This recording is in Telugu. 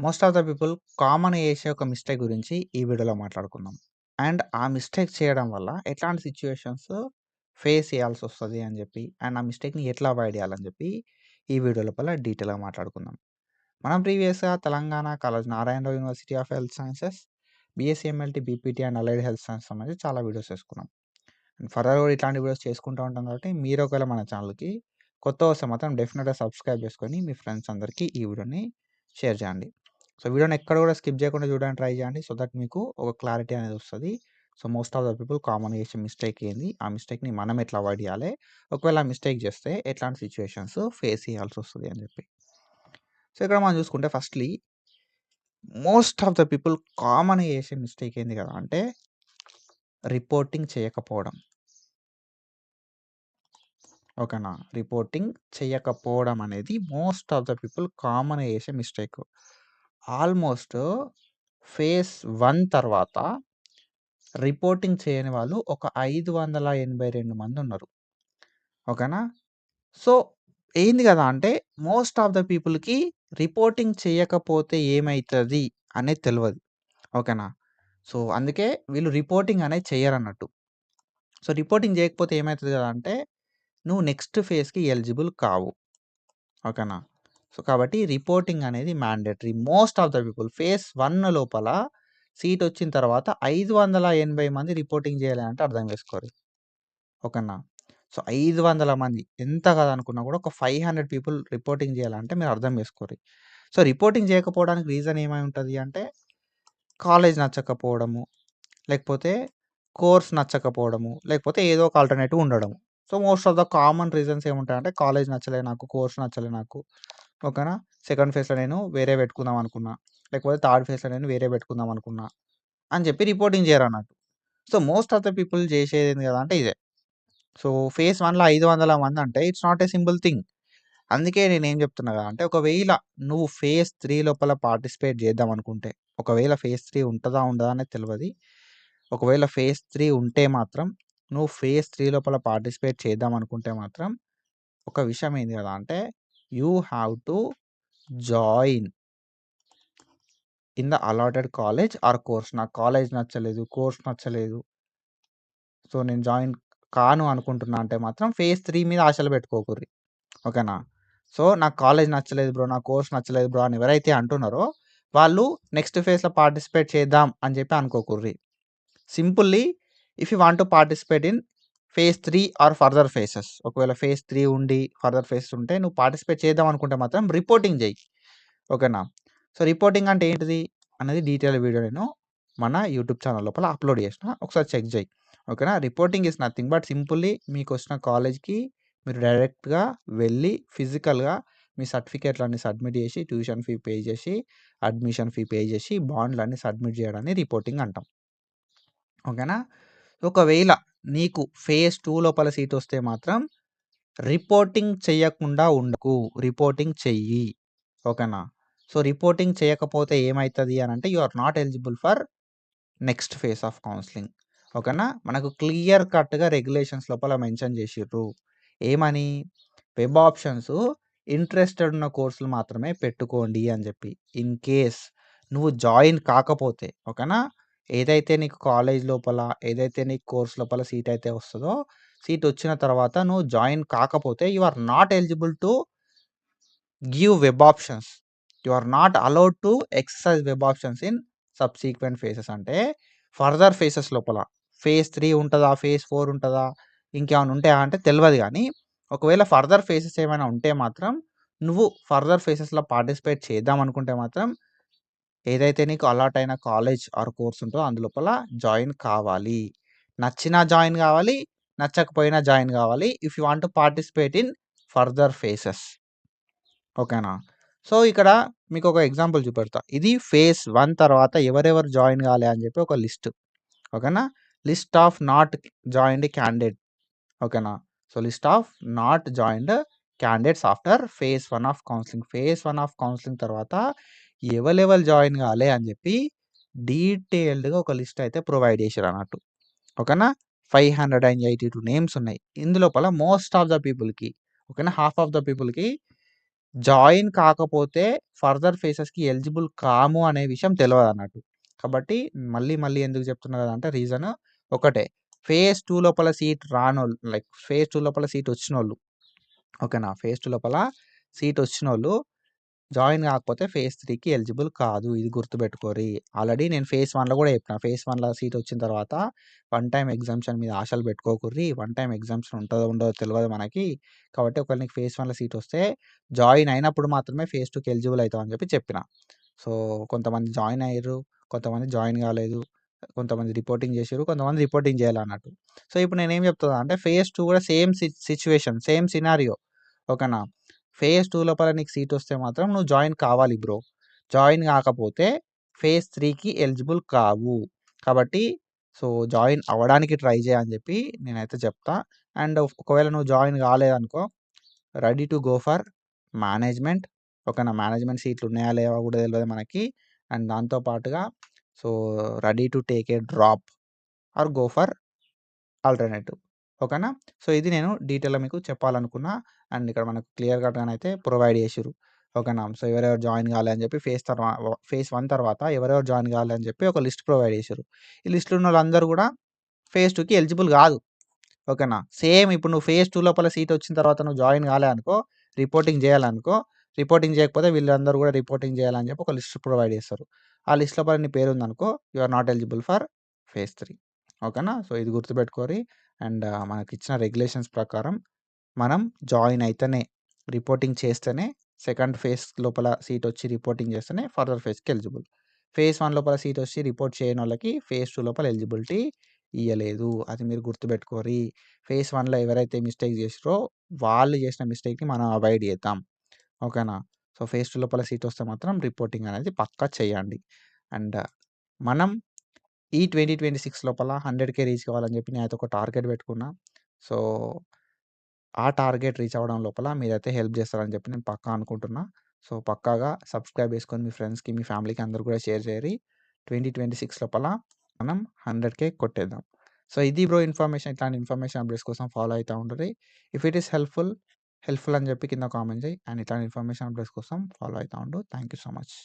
Most of the people common చేసే ఒక మిస్టేక్ గురించి ఈ వీడియోలో మాట్లాడుకుందాం. అండ్ ఆ మిస్టేక్ చేయడం వల్ల ఎట్లాంటి సిచ్యుయేషన్స్ ఫేస్ చేయాల్సి వస్తుంది అని చెప్పి అండ్ ఆ మిస్టేక్ని ఎట్లా అవాయిడ్ చేయాలని చెప్పి ఈ వీడియో లోపల డీటెయిల్గా మాట్లాడుకుందాం. మనం ప్రీవియస్గా Telangana college Narayana Rao university of health sciences BSc MLT BPT and allied health science సంబంధించి చాలా వీడియోస్ చేసుకున్నాం. అండ్ ఫర్దర్ కూడా ఇట్లాంటి వీడియోస్ చేసుకుంటూ ఉంటాం కాబట్టి మీరు ఒకవేళ మన ఛానల్కి కొత్త వస్తే మాత్రం డెఫినెట్గా సబ్స్క్రైబ్ చేసుకొని మీ ఫ్రెండ్స్ అందరికీ ఈ వీడియోని షేర్ చేయండి. సో వీడియోని ఎక్కడ కూడా స్కిప్ చేయకుండా చూడడానికి ట్రై చేయండి. సో దట్ మీకు ఒక క్లారిటీ అనేది వస్తుంది. So most of the people common చేసే మిస్టేక్ ఏంది, ఆ మిస్టేక్ని మనం ఎట్లా అవాయిడ్ చేయాలి, ఒకవేళ ఆ మిస్టేక్ చేస్తే ఎట్లాంటి సిచ్యువేషన్స్ ఫేస్ చేయాల్సి వస్తుంది అని చెప్పి. సో ఇక్కడ మనం చూసుకుంటే firstly most of the people common చేసే మిస్టేక్ ఏంది కదా అంటే రిపోర్టింగ్ చేయకపోవడం. ఓకేనా, రిపోర్టింగ్ చేయకపోవడం అనేది most of the people common చేసే మిస్టేక్. ఆల్మోస్ట్ ఫేజ్ 1 తర్వాత రిపోర్టింగ్ చేయని వాళ్ళు ఒక 582 మంది ఉన్నారు. ఓకేనా. సో ఏంది కదా అంటే మోస్ట్ ఆఫ్ ద పీపుల్కి రిపోర్టింగ్ చేయకపోతే ఏమవుతుంది అనేది తెలియదు. ఓకేనా. సో అందుకే వీళ్ళు రిపోర్టింగ్ అనేది చేయరన్నట్టు. సో రిపోర్టింగ్ చేయకపోతే ఏమవుతుంది కదా అంటే నువ్వు నెక్స్ట్ ఫేజ్కి ఎలిజిబుల్ కావు. ఓకేనా. సో కాబట్టి రిపోర్టింగ్ అనేది mandatory. Most of the people phase 1 లోపల సీట్ వచ్చిన తర్వాత 580 మంది రిపోర్టింగ్ చేయాలి అంటే అర్థం చేసుకోరు. ఓకేనా. సో 500 మంది ఎంత కాదనుకున్నా కూడా ఒక 500 పీపుల్ రిపోర్టింగ్ చేయాలంటే మీరు అర్థం చేసుకోరు. సో రిపోర్టింగ్ చేయకపోవడానికి రీజన్ ఏమై ఉంటుంది అంటే కాలేజ్ నచ్చకపోవడము, లేకపోతే కోర్స్ నచ్చకపోవడము, లేకపోతే ఏదో ఒక ఆల్టర్నేటివ్ ఉండడము. So most of the common reasons ఏముంటాయంటే కాలేజ్ నచ్చలే నాకు, కోర్స్ నచ్చలే నాకు. ఓకేనా. సెకండ్ ఫేజ్లో నేను వేరే పెట్టుకుందాం అనుకున్నా, లేకపోతే థర్డ్ ఫేజ్లో నేను వేరే పెట్టుకుందాం అనుకున్నా అని చెప్పి రిపోర్టింగ్ చేయరు అన్నట్టు. So most of the people చేసేది ఏంది కదా అంటే ఇదే. సో ఫేజ్ 1లో 500 మంది అంటే it's not a simple thing. అందుకే నేనేం చెప్తున్నా కదా అంటే ఒకవేళ నువ్వు ఫేజ్ 3 లోపల పార్టిసిపేట్ చేద్దాం అనుకుంటే, ఒకవేళ ఫేజ్ 3 ఉంటుందా ఉండదా అనేది తెలియదు. ఒకవేళ ఫేజ్ 3 ఉంటే మాత్రం నువ్వు ఫేజ్ 3 లోపల పార్టిసిపేట్ చేద్దాం అనుకుంటే మాత్రం ఒక విషయం ఏంది కదా అంటే you have to join in the allotted college are course. నాకు కాలేజ్ నచ్చలేదు, కోర్స్ నచ్చలేదు, సో నేను జాయిన్ కాను అనుకుంటున్నా అంటే మాత్రం ఫేజ్ 3 మీద ఆశలు పెట్టుకోకుర్రి. ఓకేనా. సో నాకు కాలేజ్ నచ్చలేదు బ్రో, నా కోర్స్ నచ్చలేదు బ్రో అని ఎవరైతే అంటున్నారో వాళ్ళు నెక్స్ట్ ఫేజ్లో పార్టిసిపేట్ చేద్దాం అని చెప్పి అనుకోకుర్రి. Simply if you want to participate in phase 3 or further phases, ఒకవేళ ఫేజ్ 3 ఉండి ఫర్దర్ ఫేసెస్ ఉంటే నువ్వు పార్టిసిపేట్ చేద్దాం అనుకుంటే మాత్రం రిపోర్టింగ్ చేయి. ఓకేనా. సో రిపోర్టింగ్ అంటే ఏంటిది అనేది డీటెయిల్ వీడియో నేను మన యూట్యూబ్ ఛానల్ లోపల అప్లోడ్ చేసిన, ఒకసారి చెక్ చేయి. ఓకేనా. Reporting is nothing but simply మీకు వచ్చిన కాలేజ్కి మీరు డైరెక్ట్గా వెళ్ళి ఫిజికల్గా మీ సర్టిఫికేట్లన్నీ సబ్మిట్ చేసి, ట్యూషన్ ఫీ పే చేసి, అడ్మిషన్ ఫీ పే చేసి, బాండ్లన్నీ సబ్మిట్ చేయడాన్ని రిపోర్టింగ్ అంటాం. ఓకేనా. ఒకవేళ నీకు ఫేజ్ 2 లోపల సీట్ వస్తే మాత్రం రిపోర్టింగ్ చేయకుండా ఉండకు, రిపోర్టింగ్ చెయ్యి. ఓకేనా. సో రిపోర్టింగ్ చేయకపోతే ఏమవుతుంది అని అంటే you are not eligible for next phase of counselling. ఓకేనా. మనకు క్లియర్ కట్గా రెగ్యులేషన్స్ లోపల మెన్షన్ చేసిర్రు ఏమని, వెబ్ ఆప్షన్స్ ఇంట్రెస్టెడ్ ఉన్న కోర్సులు మాత్రమే పెట్టుకోండి అని చెప్పి. ఇన్ కేస్ నువ్వు జాయిన్ కాకపోతే, ఓకేనా, ఏదైతే నీకు కాలేజ్ లోపల ఏదైతే నీకు కోర్స్ లోపల సీట్ అయితే వస్తుందో, సీట్ వచ్చిన తర్వాత నువ్వు జాయిన్ కాకపోతే you are not eligible to give web options. You are not allowed to exercise web options in subsequent phases. అంటే ఫర్దర్ ఫేసెస్ లోపల ఫేజ్ 3 ఉంటుందా, ఫేజ్ 4 ఉంటుందా, ఇంకేమైనా ఉంటాయా అంటే తెలియదు. కానీ ఒకవేళ ఫర్దర్ ఫేసెస్ ఏమైనా ఉంటే మాత్రం నువ్వు ఫర్దర్ ఫేసెస్లో పార్టిసిపేట్ చేద్దాం అనుకుంటే మాత్రం ఏదైతే నీకు అలాట్ అయిన కాలేజ్ ఆర్ కోర్స్ ఉంటుందో అందులోపల జాయిన్ కావాలి. నచ్చినా జాయిన్ కావాలి, నచ్చకపోయినా జాయిన్ కావాలి if you want to participate in further faces. ఓకేనా. సో ఇక్కడ మీకు ఒక ఎగ్జాంపుల్ చూపెడతా. ఇది ఫేజ్ 1 తర్వాత ఎవరెవరు జాయిన్ కావాలి అని చెప్పి ఒక లిస్ట్. ఓకేనా. List of not joined candidate. ఓకేనా. So list of not joined candidates after phase 1 of counselling. Phase 1 of counselling తర్వాత ఎవరెవరు జాయిన్ కావాలి అని చెప్పి డీటెయిల్డ్గా ఒక లిస్ట్ అయితే ప్రొవైడ్ చేశారు అన్నట్టు. ఓకేనా. 582 నేమ్స్ ఉన్నాయి ఇందులోపల. మోస్ట్ ఆఫ్ ద పీపుల్కి, ఓకేనా, హాఫ్ ఆఫ్ ద పీపుల్కి జాయిన్ కాకపోతే ఫర్దర్ ఫేజెస్‌కి ఎలిజిబుల్ కాము అనే విషయం తెలవదన్నట్టు. కాబట్టి మళ్ళీ ఎందుకు చెప్తున్నా కదంటే రీజన్ ఒకటే. ఫేజ్ 2 లోపల సీట్ రానోళ్ళు లైక్ ఫేజ్ 2 లోపల సీట్ వచ్చినోళ్ళు ఓకేనా? ఫేజ్ 2 లోపల సీట్ వచ్చినోళ్ళు జాయిన్ కాకపోతే ఫేజ్ 3కి ఎలిజిబుల్ కాదు. ఇది గుర్తుపెట్టుకోరి. ఆల్రెడీ నేను ఫేజ్ 1లో కూడా చెప్పిన. ఫేజ్ 1లో సీట్ వచ్చిన తర్వాత వన్ టైమ్ ఎగ్జామ్షన్ మీద ఆశలు పెట్టుకోకుర్రి. వన్ టైమ్ ఎగ్జామ్షన్ ఉంటదో ఉండదో తెలవదు మనకి. కాబట్టి ఒకవేళ నీకు ఫేజ్ 1లో సీట్ వస్తే జాయిన్ అయినప్పుడు మాత్రమే ఫేజ్ 2కి ఎలిజిబుల్ అవుతావు అని చెప్పిన. సో కొంతమంది జాయిన్ అయ్యారు, కొంతమంది జాయిన్ కాలేదు, కొంతమంది రిపోర్టింగ్ చేసిర్రు, కొంతమంది రిపోర్టింగ్ చేయాలన్నట్టు. సో ఇప్పుడు నేనేం చెప్తున్నా అంటే ఫేజ్ 2 కూడా సేమ్ సిచ్యువేషన్, సేమ్ సినారియో ఓకేనా? ఫేజ్ 2 లోపల నీకు సీట్ వస్తే మాత్రం నువ్వు జాయిన్ కావాలి బ్రో. జాయిన్ కాకపోతే ఫేజ్ 3కి ఎలిజిబుల్ కావు. కాబట్టి సో జాయిన్ అవ్వడానికి ట్రై చేయి అని చెప్పి నేనైతే చెప్తా. అండ్ ఒకవేళ నువ్వు జాయిన్ కాలేదనుకో ready to go for management ఓకేనా? మేనేజ్మెంట్ సీట్లు ఉన్నాయా లేవా కూడా తెలియదు మనకి. అండ్ దాంతో పాటుగా so ready to take a drop or go for alternative ఓకేనా? సో ఇది నేను డీటెయిల్‌గా మీకు చెప్పాలనుకున్నా. అండ్ ఇక్కడ మనకు క్లియర్ కట్‌గానైతే ప్రొవైడ్ చేసిర్రు ఓకేనా? సో ఎవరెవరు జాయిన్ కాలే అని చెప్పి ఫేజ్ 1 తర్వాత ఎవరెవరు జాయిన్ కాలే అని చెప్పి ఒక లిస్ట్ ప్రొవైడ్ చేసిర్రు. ఈ లిస్ట్‌లో ఉన్నోళ్ళందరూ కూడా ఫేజ్ 2కి ఎలిజిబుల్ కాదు ఓకేనా? సేమ్ ఇప్పుడు నువ్వు ఫేజ్ 2 లోపల సీట్ వచ్చిన తర్వాత నువ్వు జాయిన్ కాలే అనుకో, రిపోర్టింగ్ చేయాలనుకో, రిపోర్టింగ్ చేయకపోతే వీళ్ళందరూ కూడా రిపోర్టింగ్ చేయాలని చెప్పి ఒక లిస్ట్ ప్రొవైడ్ చేస్తారు. ఆ లిస్ట్ లోపల నీ పేరు ఉందనుకో you are not eligible for phase 3 ఓకేనా? సో ఇది గుర్తుపెట్టుకోరి. అండ్ మనకిచ్చిన రెగ్యులేషన్స్ ప్రకారం మనం జాయిన్ అయితేనే, రిపోర్టింగ్ చేస్తేనే సెకండ్ ఫేజ్ లోపల సీట్ వచ్చి రిపోర్టింగ్ చేస్తేనే ఫర్దర్ ఫేజ్‌కి ఎలిజిబుల్. ఫేజ్ 1 లోపల సీట్ వచ్చి రిపోర్ట్ చేయనోళ్ళకి ఫేజ్ 2 లోపల ఎలిజిబిలిటీ ఇయ్యలేదు. అది మీరు గుర్తుపెట్టుకోరి. ఫేజ్ 1లో ఎవరైతే మిస్టేక్ చేసిర్రో వాళ్ళు చేసిన మిస్టేక్‌ని మనం అవాయిడ్ చేద్దాం. ఓకేనా? సో ఫేజ్ 2 లోపల సీట్ వస్తే మాత్రం రిపోర్టింగ్ అనేది పక్కా చేయండి. అండ్ మనం ఈ 2026 లోపల 100,000 రీచ్ కావాలని చెప్పి నేనైతే ఒక టార్గెట్ పెట్టుకున్నా. సో ఆ టార్గెట్ రీచ్ అవ్వడం లోపల మీరైతే హెల్ప్ చేస్తారని చెప్పి నేను పక్కా అనుకుంటున్నా. సో పక్కాగా సబ్స్క్రైబ్ చేసుకొని మీ ఫ్రెండ్స్‌కి, మీ ఫ్యామిలీకి అందరూ కూడా షేర్ చేయండి. 2026 లోపల మనం 100,000 కొట్టేద్దాం. సో ఇది బ్రో ఇన్ఫర్మేషన్. ఇట్లాంటి ఇన్ఫర్మేషన్ అప్డేట్స్ కోసం ఫాలో అయితా ఉండుర్రి. ఇఫ్ ఇట్ ఈస్ హెల్ప్‌ఫుల్ అని చెప్పి కింద కామెంట్ చేయి. అండ్ ఇట్లాంటి ఇన్ఫర్మేషన్ అప్డేట్స్ కోసం ఫాలో అయితా ఉండు. Thank you so much.